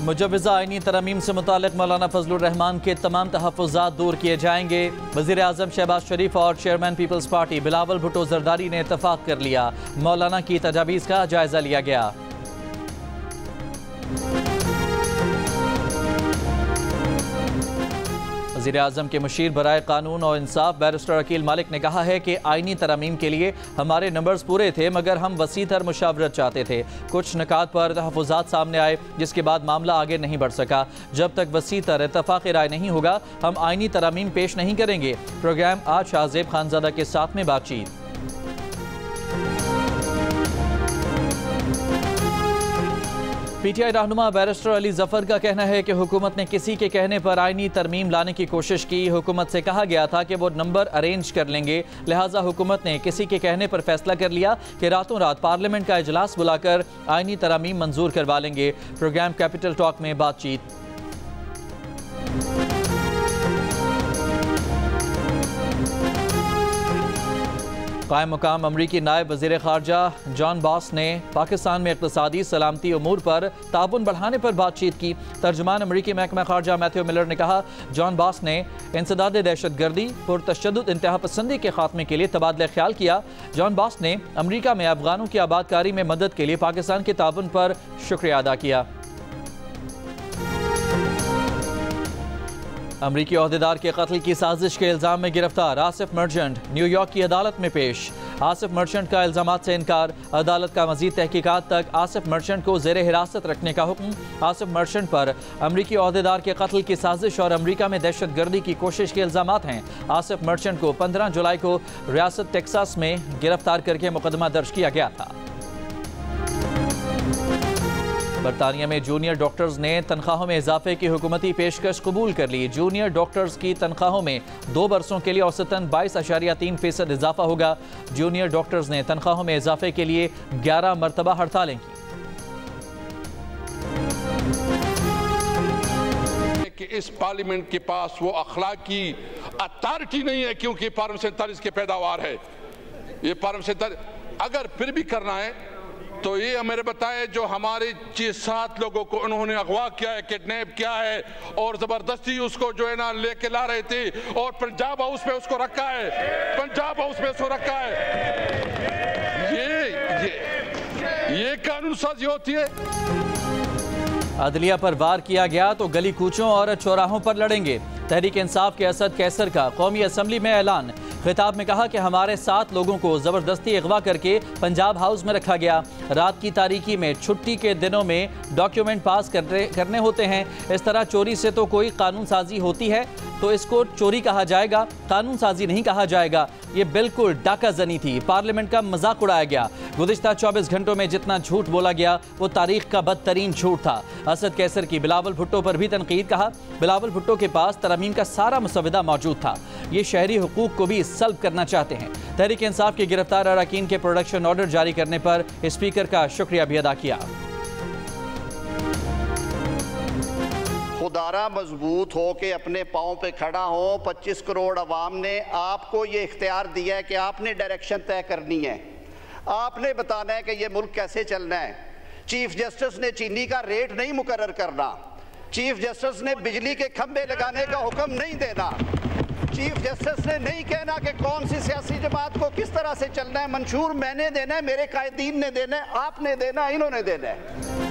मुजव्वज़ा आईनी तरमीम से मुतालिक मौलाना फजलुर रहमान के तमाम तहफ़्फ़ुज़ात दूर किए जाएंगे। वज़ीर आज़म शहबाज शरीफ और chairman peoples party Bilawal Bhutto Zardari ने इत्तफ़ाक़ कर लिया। मौलाना की तजावीज़ का जायज़ा लिया गया। वज़ीर आज़म के मुशीर बराए कानून और इंसाफ बैरिस्टर अकील मालिक ने कहा है कि आईनी तरमीम के लिए हमारे नंबर्स पूरे थे, मगर हम वसीतर मुशावरत चाहते थे। कुछ निकात पर तहफ़्फ़ुज़ात सामने आए, जिसके बाद मामला आगे नहीं बढ़ सका। जब तक वसीतर इत्तफ़ाक़ राय नहीं होगा, हम आईनी तरमीम पेश नहीं करेंगे। प्रोग्राम आज शाहज़ेब खानज़ादा के साथ में बातचीत। पीटीआई रहनुमा बैरिस्टर अली जफर का कहना है कि हुकूमत ने किसी के कहने पर आईनी तरमीम लाने की कोशिश की। हुकूमत से कहा गया था कि वो नंबर अरेंज कर लेंगे, लिहाजा हुकूमत ने किसी के कहने पर फैसला कर लिया कि रातों रात पार्लियामेंट का इजलास बुलाकर आईनी तरमीम मंजूर करवा लेंगे। प्रोग्राम कैपिटल टॉक में बातचीत। कायम मुकाम अमरीकी नायब वज़ीर ख़ारजा जॉन बॉस ने पाकिस्तान में इक़्तिसादी सलामती उमूर पर ताउन बढ़ाने पर बातचीत की। तर्जुमान अमरीकी महकमा ख़ारजा मैथ्यू मिलर ने कहा, जॉन बॉस ने इंसदाद दहशत गर्दी पुरतशद्दुद इंतहा पसंदी के खात्मे के लिए तबादला ख्याल किया। जॉन बॉस ने अमरीका में अफ़गानों की आबादकारी में मदद के लिए पाकिस्तान के ताउन पर शुक्रिया अदा किया। अमरीकी ओहदेदार के कत्ल की साजिश के इल्ज़ाम में गिरफ्तार आसिफ मर्चेंट न्यूयॉर्क की अदालत में पेश। आसिफ मर्चेंट का इल्ज़ामात से इनकार। अदालत का मज़ीद तहकीकात तक आसिफ मर्चेंट को ज़ेरे हिरासत रखने का हुक्म। आसिफ मर्चेंट पर अमरीकी ओहदेदार के कत्ल की साजिश और अमरीका में दहशत गर्दी की कोशिश के इल्ज़ामात हैं। आसिफ मर्चेंट को 15 जुलाई को रियासत टेक्सास में गिरफ्तार करके मुकदमा दर्ज किया गया था। बरतानिया में जूनियर डॉक्टर्स ने तनख्वाहों में इजाफे की हुकूमती पेशकश कबूल कर ली। जूनियर डॉक्टर्स की तनख्वाहों में 2 बरसों के लिए औसतन 22.3% इजाफा होगा। जूनियर डॉक्टर्स ने तनख्वाहों में इजाफे के लिए 11 मरतबा हड़तालें की। कि इस पार्लियामेंट के पास वो अखलाकी अथॉरिटी नहीं है, क्योंकि फार्म 47 की पैदावार है। ये फार्म 47 अगर फिर भी करना है तो ये हमें बताए, जो हमारे 6-7 लोगों को उन्होंने अगवा किया है, किडनैप किया है और जबरदस्ती उसको जो है ना लेके ला रहे थे और पंजाब हाउस में उसको रखा है, पंजाब हाउस में उसको रखा है। ये कानून साजी होती है। अदलिया पर वार किया गया तो गली कूचों और चौराहों पर लड़ेंगे। तहरीक इंसाफ के असद कैसर का कौमी असम्बली में ऐलान। खिताब में कहा कि हमारे 7 लोगों को ज़बरदस्ती अगवा करके पंजाब हाउस में रखा गया। रात की तारीकी में छुट्टी के दिनों में डॉक्यूमेंट पास करने होते हैं। इस तरह चोरी से तो कोई कानून साजी होती है तो इसको चोरी कहा जाएगा, कानून साजी नहीं कहा जाएगा। ये बिल्कुल डाका जनी थी। पार्लियामेंट का मजाक उड़ाया गया। गुज़िश्ता 24 घंटों में जितना झूठ बोला गया वो तारीख का बदतरीन झूठ था। असद कैसर की बिलावल भुट्टो पर भी तनकीद। कहा, बिलावल भुट्टो के पास तरमीम का सारा मुसविदा मौजूद था। ये शहरी हुकूक को भी सल्ब करना चाहते हैं। तहरीक इंसाफ के गिरफ्तार अरकान के प्रोडक्शन ऑर्डर जारी करने पर स्पीकर का शुक्रिया भी अदा किया। खुदारा मजबूत हो के अपने पाँव पे खड़ा हो। 25 करोड़ अवाम ने आपको ये इख्तियार दिया है कि आपने डायरेक्शन तय करनी है, आपने बताना है कि ये मुल्क कैसे चलना है। चीफ जस्टिस ने चीनी का रेट नहीं मुकर्रर करना, चीफ जस्टिस ने बिजली के खंभे लगाने का हुक्म नहीं देना, चीफ जस्टिस ने नहीं कहना कि कौन सी सियासी जमात को किस तरह से चलना है। मंशूर मैंने देना है, मेरे कायदीन ने देना है, आपने देना है, इन्होंने देना है।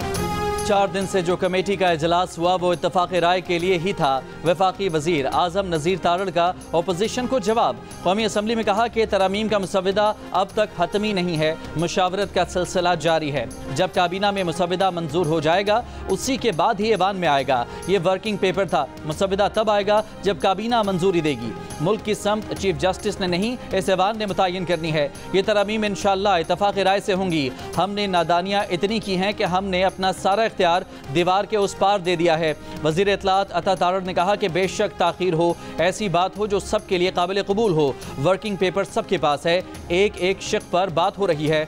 4 दिन से जो कमेटी का इजलास हुआ वो इत्तफाक़ राय के लिए ही था। वफाकी वज़ीर आज़म नज़ीर तारड़ का अपोजिशन को जवाब। कौमी असम्बली में कहा कि तरमीम का मुसविदा अब तक हतमी नहीं है, मुशावरत का सिलसिला जारी है। जब काबीना में मुसविदा मंजूर हो जाएगा उसी के बाद ही ऐवान में आएगा। ये वर्किंग पेपर था, मुसविदा तब आएगा जब काबीना मंजूरी देगी। मुल्क की समत चीफ जस्टिस ने नहीं, इस ऐवान ने मुतय्यन करनी है। ये तरमीम इंशाअल्लाह इत्तफाक़ राय से होंगी। हमने नादानियाँ इतनी की हैं कि हमने अपना सारा इख्तियार दीवार के उस पार दे दिया है। वज़ीर इत्तलात अता तारड़ ने कहा कि बेशक ताख़ीर हो, ऐसी बात हो जो सबके लिए काबिल कबूल हो। वर्किंग पेपर सबके पास है, एक एक शिक़ पर बात हो रही है।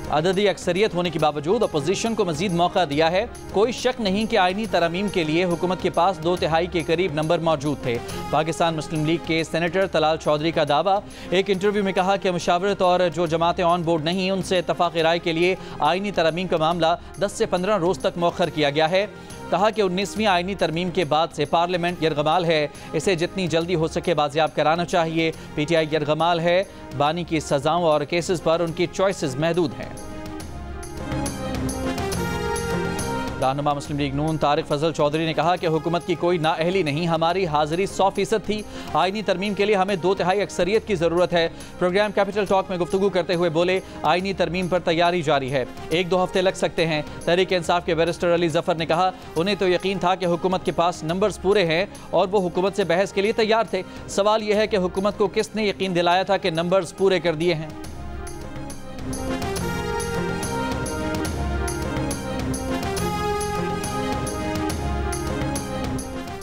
अददी अक्सरियत होने के बावजूद अपोजिशन को मजीद मौका दिया है। कोई शक नहीं कि आईनी तरमीम के लिए हुकूमत के पास 2/3 के करीब नंबर मौजूद थे। पाकिस्तान मुस्लिम लीग के सेनेटर तलाल चौधरी का दावा, एक इंटरव्यू में कहा कि मुशावरत और जो जमातें ऑन बोर्ड नहीं उनसे इत्तफाक़ राय के लिए आईनी तरमीम का मामला 10 से 15 रोज़ तक मौखर किया गया है। कहा कि 19वीं आईनी तरमीम के बाद से पार्लियामेंट यरगमाल है, इसे जितनी जल्दी हो सके बाजियाब कराना चाहिए। PTI यरगमाल है, बानी की सजाओं और केसेस पर उनकी चॉइसेस महदूद हैं। रहनुमा मुस्लिम लीग नून तारिक फजल चौधरी ने कहा कि हुकूमत की कोई नाअहली नहीं, हमारी हाजिरी 100% थी। आईनी तरमीम के लिए हमें 2/3 अक्सरियत की ज़रूरत है। प्रोग्राम कैपिटल टॉक में गुफ्तगू करते हुए बोले, आईनी तरमीम पर तैयारी जारी है, 1-2 हफ्ते लग सकते हैं। तहरीक इंसाफ के बैरिस्टर अली जफर ने कहा, उन्हें तो यकीन था कि हुकूमत के पास नंबर्स पूरे हैं और वो हुकूमत से बहस के लिए तैयार थे। सवाल यह है कि हुकूमत को किसने यकीन दिलाया था कि नंबर्स पूरे कर दिए हैं।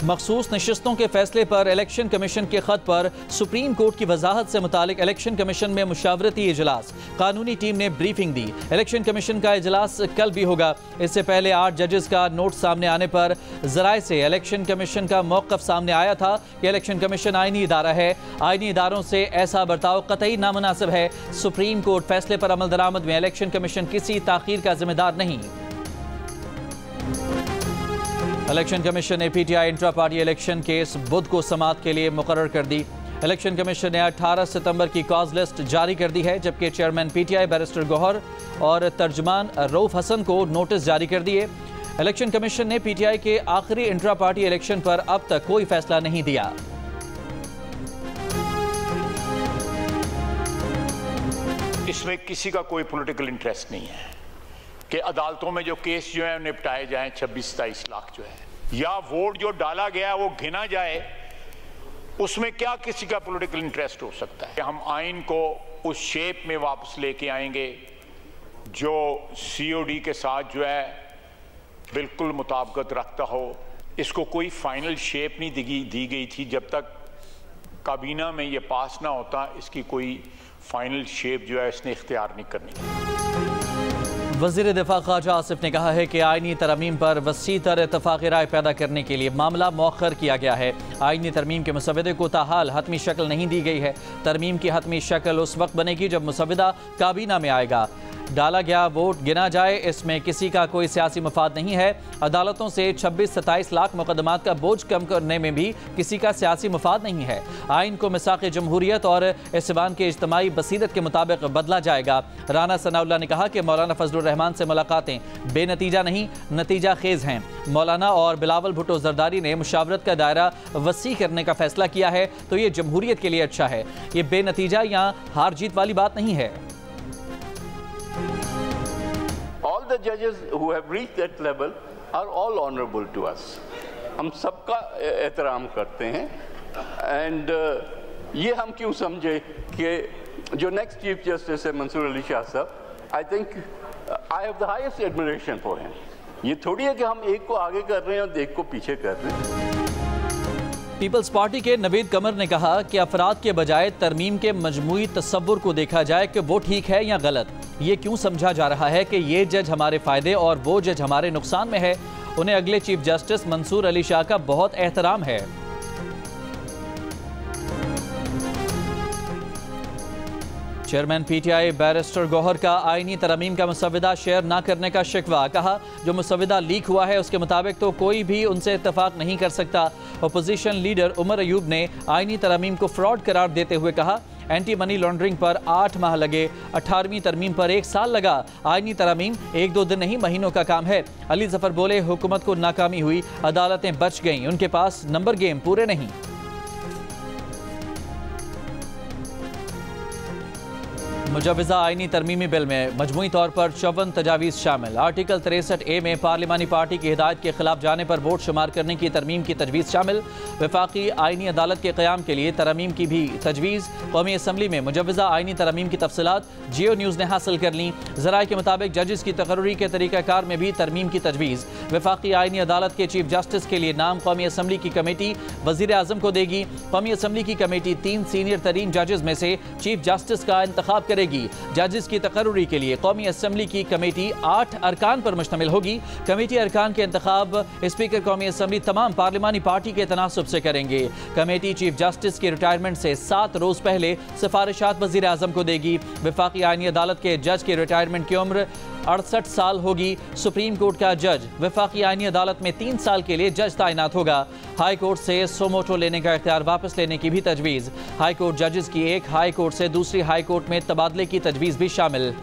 मखसूस नशिस्तों के फैसले पर इलेक्शन कमीशन के खत पर सुप्रीम कोर्ट की वजाहत से मुतालिक इलेक्शन कमीशन में मुशावरती इजलास, कानूनी टीम ने ब्रीफिंग दी। इलेक्शन कमीशन का इजलास कल भी होगा। इससे पहले 8 जजेस का नोट सामने आने पर जराए से इलेक्शन कमीशन का मौक़िफ़ सामने आया था कि इलेक्शन कमीशन आईनी इदारा है, आईनी इदारों से ऐसा बर्ताव कतई नामुनासिब है। सुप्रीम कोर्ट फैसले पर अमल दरामद में इलेक्शन कमीशन किसी ताख़ीर का जिम्मेदार नहीं। इलेक्शन कमीशन ने PTI intra party election case बुध को समाअत के लिए मुकर्रर कर दी। इलेक्शन कमीशन ने 18 सितंबर की कॉज लिस्ट जारी कर दी है, जबकि चेयरमैन PTI बैरिस्टर गौहर और तर्जमान रऊफ हसन को नोटिस जारी कर दिए। इलेक्शन कमीशन ने PTI के आखिरी इंट्रा पार्टी इलेक्शन पर अब तक कोई फैसला नहीं दिया। इसमें किसी का कोई पॉलिटिकल इंटरेस्ट नहीं है कि अदालतों में जो केस जो है निपटाए जाएं 26-27 लाख जो है, या वोट जो डाला गया वो गिना जाए, उसमें क्या किसी का पॉलिटिकल इंटरेस्ट हो सकता है। हम आइन को उस शेप में वापस लेके आएंगे जो COD के साथ जो है बिल्कुल मुताबिकत रखता हो। इसको कोई फाइनल शेप नहीं दी गई थी। जब तक काबीना में ये पास ना होता, इसकी कोई फाइनल शेप जो है इसने इख्तियार नहीं करनी। वज़ीर दिफा ख्वाजा आसिफ ने कहा है कि आईनी तरमीम पर वसी तर इत्तफाक़ राय पैदा करने के लिए मामला मौखर किया गया है। आईनी तरमीम के मुसव्वदे को ताहाल हतमी शक्ल नहीं दी गई है। तरमीम की हतमी शक्ल उस वक्त बनेगी जब मुसव्वदा काबीना में आएगा। डाला गया वोट गिना जाए, इसमें किसी का कोई सियासी मफाद नहीं है। अदालतों से 26-27 लाख मुकदमात का बोझ कम करने में भी किसी का सियासी मफाद नहीं है। आइन को मिसाक़ जमहूरियत और इस्वान के इज्तिमाई बसीरत के मुताबिक बदला जाएगा। राना सनाउल्लाह ने कहा कि मौलाना फजलुर रहमान से मुलाकातें बेनतीजा नहीं, नतीजा खेज हैं। मौलाना और बिलावल भुट्टो जरदारी ने मुशावरत का दायरा वसी करने का फैसला किया है, तो ये जमहूरियत के लिए अच्छा है। ये बेनतीजा या हार जीत वाली बात नहीं है। All the judges who have reached that level are all honorable to us. हम सबका एहतराम करते हैं एंड ये हम क्यों समझे कि जो नेक्स्ट चीफ जस्टिस है मंसूर अली शाह साहब, I think I have the highest admiration for him. ये थोड़ी है कि हम एक को आगे कर रहे हैं और एक को पीछे कर रहे हैं। पीपल्स पार्टी के नवीद कमर ने कहा कि अफराद के बजाय तरमीम के मजमूई तसव्वुर को देखा जाए कि वो ठीक है या गलत। ये क्यों समझा जा रहा है कि ये जज हमारे फ़ायदे और वो जज हमारे नुकसान में है। उन्हें अगले चीफ जस्टिस मंसूर अली शाह का बहुत एहतराम है। चेयरमैन PTI बैरिस्टर गौहर का आईनी तरमीम का मुसव्वदा शेयर न करने का शिकवा। कहा, जो मुसव्वदा लीक हुआ है उसके मुताबिक तो कोई भी उनसे इत्तफाक नहीं कर सकता। अपोजिशन लीडर उमर अयूब ने आईनी तरमीम को फ्रॉड करार देते हुए कहा, एंटी मनी लॉन्ड्रिंग पर 8 माह लगे, 18वीं तरमीम पर 1 साल लगा। आईनी तरमीम 1-2 दिन नहीं, महीनों का काम है। अली जफर बोले, हुकूमत को नाकामी हुई, अदालतें बच गईं, उनके पास नंबर गेम पूरे नहीं। मुजव्वज़ा आईनी तरमीमी बिल में मजमूई तौर पर 54 तजावीज़ शामिल। आर्टिकल 63A में पार्लिमानी पार्टी की हिदायत के खिलाफ जाने पर वोट शुमार करने की तरमीम की तजवीज़ शामिल। वफाकी आईनी अदालत के क़याम के लिए तरमीम की भी तजवीज़। कौमी असम्बली में मुजव्वज़ा आईनी तरमीम की तफसीलात जियो न्यूज़ ने हासिल कर ली। ज़राए के मुताबिक जजेस की तकर्री के तरीक़ाकार में भी तरमीम की तजवीज़। वफाकी आईनी अदालत के चीफ जस्टिस के लिए नाम कौमी असम्बली की कमेटी वज़ीर आज़म को देगी। कौमी असम्बली की कमेटी 3 सीनियर तरीन जजेस में से चीफ जस्टिस का इंतखाब करेगी। करेगी। जजेस की तकर्रुरी के लिए कौमी असम्बली की कमेटी 8 अरकान पर मुश्तमिल होगी। कमेटी अरकान के इंतखाब स्पीकर कौमी असम्बली तमाम पार्लिमानी पार्टी के तनासुब से करेंगे। कमेटी चीफ जस्टिस की रिटायरमेंट से 7 रोज पहले सिफारिशात वज़ीर आज़म को देगी। वफाकी आईनी अदालत के जज की रिटायरमेंट की उम्र 68 साल होगी। सुप्रीम कोर्ट का जज वफाकी आईनी अदालत में 3 साल के लिए जज तैनात होगा। हाई कोर्ट से सोमोटो लेने का इख्तियार वापस लेने की भी तजवीज़। हाई कोर्ट जजेस की एक हाई कोर्ट से दूसरी हाई कोर्ट में तबादले की तजवीज़ भी शामिल।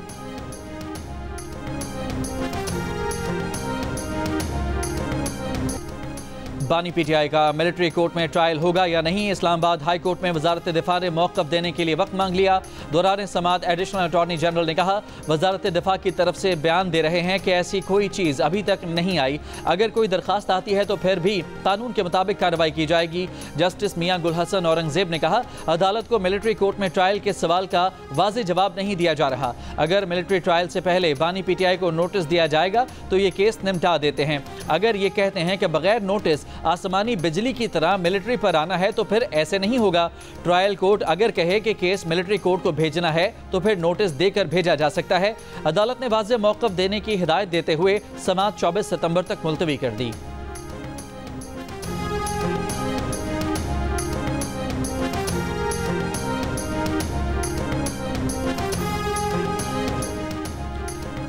बानी पीटीआई का मिलिट्री कोर्ट में ट्रायल होगा या नहीं। इस्लामाबाद हाई कोर्ट में वजारत दिफा ने मौक़िफ़ देने के लिए वक्त मांग लिया। दौरान समाअत एडिशनल अटॉर्नी जनरल ने कहा, वजारत दिफा की तरफ से बयान दे रहे हैं कि ऐसी कोई चीज़ अभी तक नहीं आई। अगर कोई दरख्वास्त आती है तो फिर भी कानून के मुताबिक कार्रवाई की जाएगी। जस्टिस मियां गुल हसन औरंगजेब ने कहा, अदालत को मिलिट्री कोर्ट में ट्रायल के सवाल का वाज़ेह जवाब नहीं दिया जा रहा। अगर मिलिट्री ट्रायल से पहले बानी पीटीआई को नोटिस दिया जाएगा तो ये केस निपटा देते हैं। अगर ये कहते हैं कि बगैर नोटिस आसमानी बिजली की तरह मिलिट्री पर आना है तो फिर ऐसे नहीं होगा। ट्रायल कोर्ट अगर कहे कि केस मिलिट्री कोर्ट को भेजना है तो फिर नोटिस देकर भेजा जा सकता है। अदालत ने वाज़ेह मौक़िफ़ देने की हिदायत देते हुए समाअत 24 सितंबर तक मुलतवी कर दी।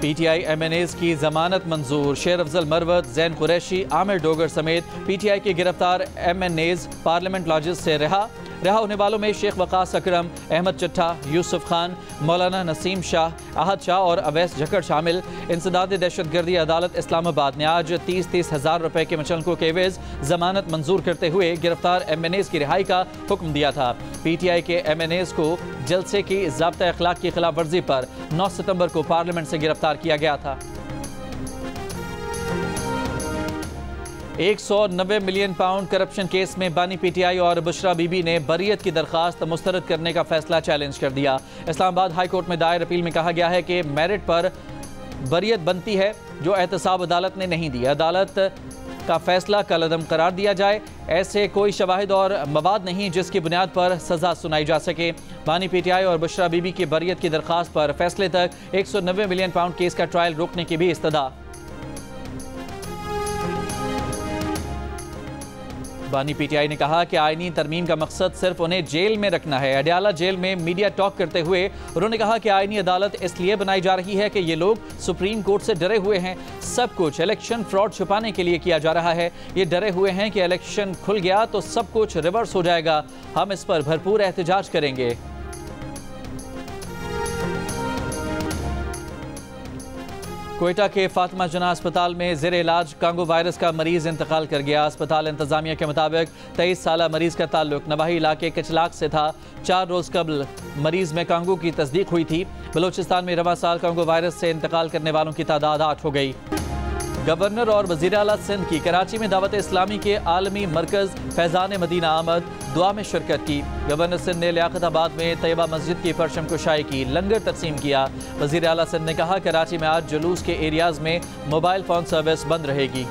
पीटीआई एमएनएज़ की जमानत मंजूर। शेर अफजल मरवत, जैन कुरैशी, आमिर डोगर समेत पीटीआई के गिरफ्तार एमएनएज़ पार्लियामेंट लॉजेस से रहा होने वालों में शेख वकास अकरम, अहमद चट्टा, यूसुफ खान, मौलाना नसीम शाह, आहद शाह और अवैस झक्कड़ शामिल। इंसदाद दहशतगर्दी अदालत इस्लामाबाद ने आज 30-30 हज़ार रुपए के मुचलकों के एवज जमानत मंजूर करते हुए गिरफ्तार एमएनएज़ की रिहाई का हुक्म दिया था। पीटीआई के एमएनएज़ को जलसे की ज़ाब्ता अखलाक की खिलाफ वर्जी पर 9 सितंबर को पार्लियामेंट से गिरफ्तार किया गया था। 190 मिलियन पाउंड करप्शन केस में बानी पीटीआई और बुशरा बीबी ने बरियत की दरखास्त मुस्तरद करने का फैसला चैलेंज कर दिया। इस्लामाबाद हाई कोर्ट में दायर अपील में कहा गया है कि मेरिट पर बरियत बनती है, जो एहतसाब अदालत ने नहीं दी। अदालत का फैसला कलअदम करार दिया जाए। ऐसे कोई शवाहिद और मवाद नहीं जिसकी बुनियाद पर सजा सुनाई जा सके। बानी पीटीआई और बुशरा बीबी की बरियत की दरखास्त पर फैसले तक 190 मिलियन पाउंड केस का ट्रायल रोकने की भी इस्तदा। बानी पीटीआई ने कहा कि आईनी तरमीम का मकसद सिर्फ उन्हें जेल में रखना है। अडयाला जेल में मीडिया टॉक करते हुए उन्होंने कहा कि आईनी अदालत इसलिए बनाई जा रही है कि ये लोग सुप्रीम कोर्ट से डरे हुए हैं। सब कुछ इलेक्शन फ्रॉड छुपाने के लिए किया जा रहा है। ये डरे हुए हैं कि इलेक्शन खुल गया तो सब कुछ रिवर्स हो जाएगा। हम इस पर भरपूर एहतजाज करेंगे। कोयटा के फातिमा जना अस्पताल में ज़ेर इलाज कांगो वायरस का मरीज इंतकाल कर गया। अस्पताल इंतजामिया के मुताबिक 23 साला मरीज का ताल्लुक नवाही इलाके कचलाक से था। 4 रोज कबल मरीज में कांगो की तस्दीक हुई थी। बलूचिस्तान में रवा साल कांगो वायरस से इंतकाल करने वालों की तादाद 8 हो गई। गवर्नर और वज़ीर आला सिंध की कराची में दावत इस्लामी के आलमी मरकज़ फैज़ान मदीना आमद दुआ में शिरकत की। गवर्नर सिंध ने लियाकताबाद में तैयबा मस्जिद की परचम कुशाई की, लंगर तकसीम किया। वज़ीर आला सिंध ने कहा, कराची में आज जुलूस के एरियाज़ में मोबाइल फ़ोन सर्विस बंद रहेगी।